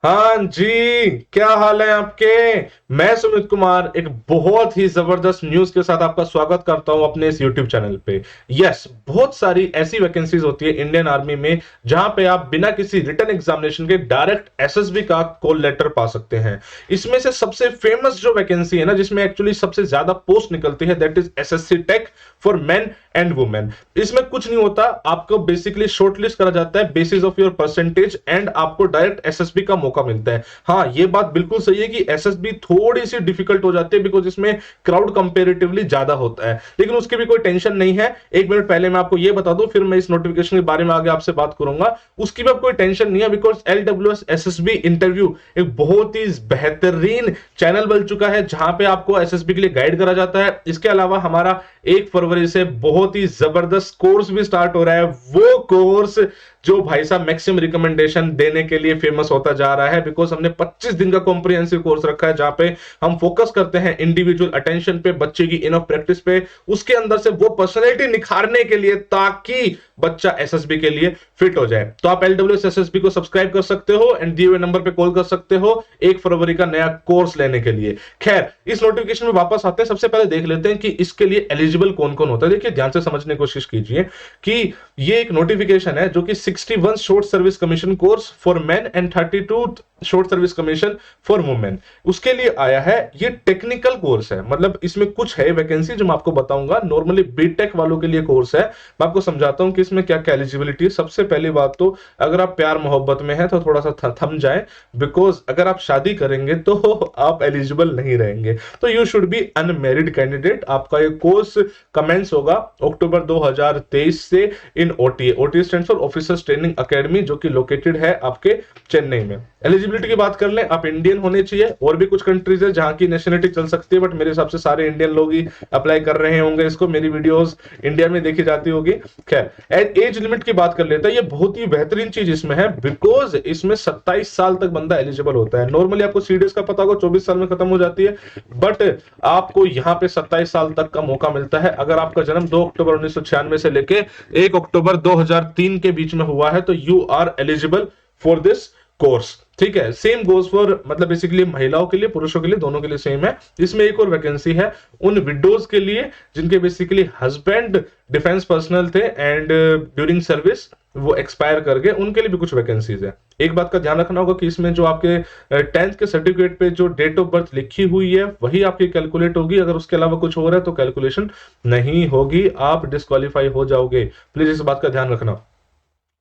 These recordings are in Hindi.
हाँ जी, क्या हाल है आपके। मैं सुमित कुमार एक बहुत ही जबरदस्त न्यूज के साथ आपका स्वागत करता हूं अपने इस यूट्यूब चैनल पे। यस, बहुत सारी ऐसी वैकेंसीज होती है इंडियन आर्मी में जहां पे आप बिना किसी रिटन एग्जामिनेशन के डायरेक्ट एसएसबी का कॉल लेटर पा सकते हैं। इसमें से सबसे फेमस जो वैकेंसी है ना, जिसमें एक्चुअली सबसे ज्यादा पोस्ट निकलती है, that is SSC tech for main and women. इसमें कुछ नहीं होता, आपको बेसिकली शॉर्टलिस्ट करा जाता है basis of your percentage and आपको डायरेक्ट एसएसबी का मौका मिलता है। हाँ, ये बात बिल्कुल सही है कि एसएसबी थोड़ी सी डिफिकल्ट हो जाती है बिकॉज इसमें क्राउड कंपेरेटिवली ज्यादा होता है, लेकिन उसकी भी कोई टेंशन नहीं है। एक मिनट पहले मैं आपको ये बता दूं, फिर मैं इस नोटिफिकेशन के बारे में आगे आपसे बात करूंगा। उसकी भी कोई टेंशन नहीं है बिकॉज एलडब्ल्यूएस एसएसबी इंटरव्यू एक बहुत ही बेहतरीन चैनल बन चुका है जहां पे आपको एसएसबी के लिए गाइड करा जाता है। इसके अलावा हमारा 1 फरवरी से बहुत ही जबरदस्त कोर्स भी स्टार्ट हो रहा है, वो कोर्स जो भाई साहब मैक्सिमम रिकमेंडेशन देने के लिए फेमस होता जा रहा है बिकॉज हमने 25 दिन का कॉम्प्रिहेंसिव कोर्स रखा है जहां पे हम फोकस करते हैं इंडिविजुअल अटेंशन पे, बच्चे की इनफ प्रैक्टिस पे, उसके अंदर से वो पर्सनैलिटी निखारने के लिए ताकि बच्चा एसएसबी के लिए फिट हो जाए। तो आप एलडब्ल्यूएस एसएसबी को सब्सक्राइब कर सकते हो एंड दिए हुए नंबर पे कॉल कर सकते हो 1 फरवरी का नया कोर्स लेने के लिए। खैर, इस नोटिफिकेशन में वापस आते हैं। सबसे पहले देख लेते हैं कि इसके लिए एलिजिबल कौन कौन होता है। देखिए, ध्यान से समझने की कोशिश कीजिए कि ये एक नोटिफिकेशन है जो कि 61 short service commission course for main and 32 short service commission for women, उसके लिए आया है। ये टेक्निकल कोर्स है, मतलब इसमें कुछ है वैकेंसी जो मैं आपको बताऊंगा। नॉर्मली बीटेक वालों के लिए कोर्स है। मैं आपको समझाता हूं कि इसमें क्या क्या एलिजिबिलिटी है। सबसे पहली बात तो, अगर आप प्यार मोहब्बत में हैं तो थोड़ा सा थम जाए बिकॉज अगर आप शादी करेंगे तो आप एलिजिबल नहीं रहेंगे। तो you should be unmarried candidate. आपका ये कोर्स कमेंस होगा अक्टूबर 2023 से in OTA. OTA stands for officers training academy, जो कि लोकेटेड है आपके चेन्नई में। एलिजिबिलिटी की बात कर लें, आप इंडियन होने चाहिए। और भी कुछ कंट्रीज है जहां की नेशनलिटी चल सकती है, बट मेरे हिसाब से सारे इंडियन लोग ही अप्लाई कर रहे होंगे इसको। मेरी वीडियोस इंडिया में देखी जाती होगी। खैर, एज लिमिट की बात कर लेते हैं। ये बहुत ही बेहतरीन चीज इसमें है बिकॉज इसमें 27 साल तक बंदा एलिजिबल होता है। नॉर्मली आपको सीडीएस का पता होगा 24 साल में खत्म हो जाती है, बट आपको यहां पे 27 साल तक का मौका मिलता है। अगर आपका जन्म 2 अक्टूबर 1996 से लेके 1 अक्टूबर 2003 के बीच में हुआ है तो you are eligible for this course. ठीक है, सेम गोज फॉर, मतलब बेसिकली महिलाओं के लिए, पुरुषों के लिए, दोनों के लिए सेम है। इसमें एक और वैकेंसी है उन विडोज के लिए जिनके बेसिकली हस्बैंड डिफेंस पर्सनल थे एंड ड्यूरिंग सर्विस वो एक्सपायर कर गए, उनके लिए भी कुछ वैकेंसीज है। एक बात का ध्यान रखना होगा कि इसमें जो आपके 10th के सर्टिफिकेट पे जो डेट ऑफ बर्थ लिखी हुई है वही आपकी कैलकुलेट होगी। अगर उसके अलावा कुछ हो रहा है तो कैलकुलेशन नहीं होगी, आप डिस्क्वालीफाई हो जाओगे। प्लीज इस बात का ध्यान रखना।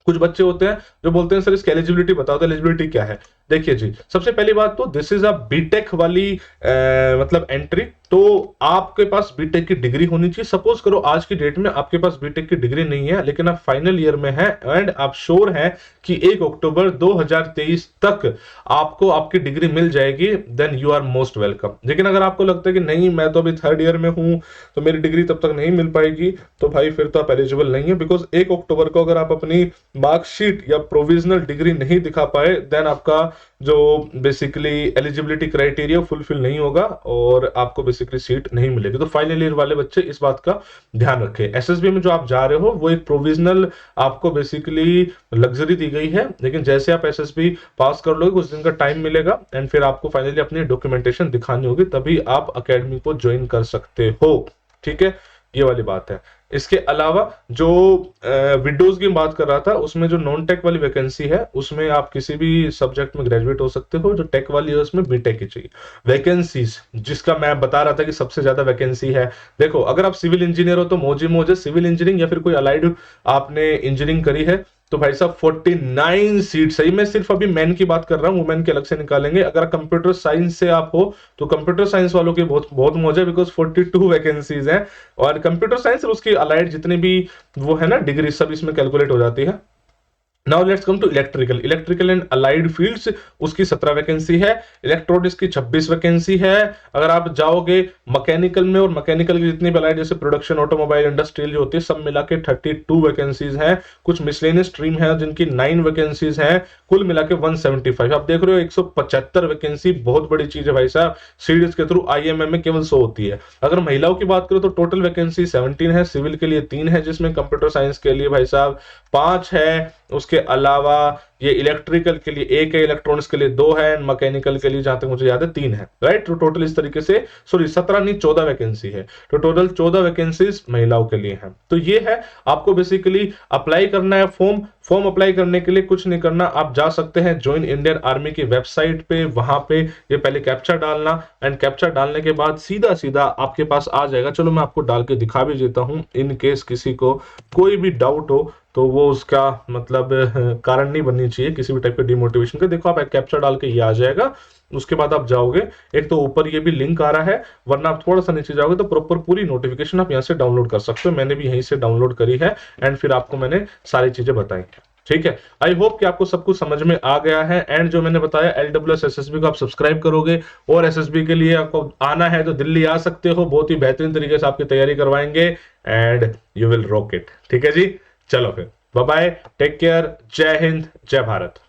कुछ बच्चे होते हैं जो बोलते हैं सर इसकी एलिजिबिलिटी बताओ, तो एलिजिबिलिटी क्या है। देखिए जी, सबसे पहली बात तो दिस इज अ बीटेक वाली मतलब एंट्री। तो आपके पास बीटेक की डिग्री होनी चाहिए। सपोज करो आज की डेट में आपके पास बीटेक की डिग्री नहीं है लेकिन आप फाइनल ईयर में हैं एंड आप श्योर हैं कि 1 अक्टूबर 2023 तक आपको आपकी डिग्री मिल जाएगी, then you are most welcome. लेकिन अगर आपको लगता है कि नहीं, मैं तो अभी 3rd ईयर में हूं तो मेरी डिग्री तब तक नहीं मिल पाएगी, तो भाई फिर तो आप एलिजिबल नहीं है बिकॉज 1 अक्टूबर को अगर आप अपनी मार्कशीट या प्रोविजनल डिग्री नहीं दिखा पाए देन आपका जो बेसिकली एलिजिबिलिटी क्राइटेरिया फुलफिल नहीं होगा और आपको बेसिकली सीट नहीं मिलेगी। तो फाइनल ईयर वाले बच्चे इस बात का ध्यान रखें। एसएसबी में जो आप जा रहे हो वो एक प्रोविजनल आपको बेसिकली लग्जरी दी गई है, लेकिन जैसे आप एसएसबी पास कर लोगे कुछ दिन का टाइम मिलेगा एंड फिर आपको फाइनली अपनी डॉक्यूमेंटेशन दिखानी होगी, तभी आप अकेडमी को ज्वाइन कर सकते हो। ठीक है, ये वाली बात है। इसके अलावा जो विंडोज की बात कर रहा था, उसमें जो नॉन टेक वाली वैकेंसी है उसमें आप किसी भी सब्जेक्ट में ग्रेजुएट हो सकते हो। जो टेक वाली है उसमें बीटेक की चाहिए। वैकेंसीज जिसका मैं बता रहा था कि सबसे ज्यादा वैकेंसी है, देखो अगर आप सिविल इंजीनियर हो तो मौजी मौज है। सिविल इंजीनियरिंग या फिर कोई अलाइड आपने इंजीनियरिंग करी है तो भाई साहब 49 सीट। सही में सिर्फ अभी मैन की बात कर रहा हूं, वुमेन के अलग से निकालेंगे। अगर कंप्यूटर साइंस से आप हो तो कंप्यूटर साइंस वालों की बहुत बहुत मौज है बिकॉज 42 वैकेंसीज हैं और कंप्यूटर साइंस और उसकी अलाइड जितनी भी वो है ना डिग्री सब इसमें कैलकुलेट हो जाती है। Now let's come to electrical and allied fields, उसकी 17 वैकेंसी है। इलेक्ट्रॉनिक्स की 26 वैकेंसी है। अगर आप जाओगे मैकेनिकल में, और मैकेनिकल की जितनी भी अलाइड जैसे प्रोडक्शन, ऑटोमोबाइल, इंडस्ट्रियल जो होती है, सब मिला के 32 वैकेंसीज हैं। कुछ मिसलेनियस स्ट्रीम है जिनकी 9 वैकेंसीज हैं, कुल मिला के 175। आप देख रहे हो 175 वैकेंसी, बहुत बड़ी चीज है भाई साहब। सीडीएस के थ्रू आईएमएम में केवल 100 होती है। अगर महिलाओं की बात करो तो टोटल वैकेंसी 17 है। सिविल के लिए 3 है जिसमें कंप्यूटर साइंस के लिए भाई साहब 5 है। उसके उसके अलावा ये इलेक्ट्रिकल के लिए एक है, इलेक्ट्रॉनिक्स के लिए 2 है, एंड मैकेनिकल के लिए जहां तक मुझे याद है 3 है, राइट। तो टोटल इस तरीके से, सॉरी 17 नहीं 14 वैकेंसी है, तो टोटल 14 वैकेंसीज महिलाओं के लिए हैं। तो ये है, आपको बेसिकली अप्लाई करना है फॉर्म अप्लाई करने के लिए कुछ नहीं करना, आप जा सकते हैं ज्वाइन इंडियन आर्मी की वेबसाइट पे, वहां पे ये पहले कैप्चा डालना, एंड कैप्चा डालने के बाद सीधा सीधा आपके पास आ जाएगा। चलो मैं आपको डाल के दिखा भी देता हूं, इन केस किसी को कोई भी डाउट हो तो वो उसका मतलब कारण नहीं बननी चाहिए किसी भी टाइप के डिमोटिवेशन का। देखो आप एक कैप्चा डाल के ये आ जाएगा, उसके बाद आप जाओगे, एक तो ऊपर ये भी लिंक आ रहा है, वरना आप थोड़ा सा नीचे जाओगे तो प्रॉपर पूरी नोटिफिकेशन आप यहाँ से डाउनलोड कर सकते हो। मैंने भी यहीं से डाउनलोड करी है, एंड फिर आपको मैंने सारी चीजें बताई। ठीक है, आई होप कि आपको सब कुछ समझ में आ गया है। एंड जो मैंने बताया LWS SSB को आप सब्सक्राइब करोगे, और SSB के लिए आपको आना है तो दिल्ली आ सकते हो, बहुत ही बेहतरीन तरीके से आपकी तैयारी करवाएंगे, and you will rock it. ठीक है जी, चलो फिर बाय बाय, टेक केयर, जय हिंद, जय भारत।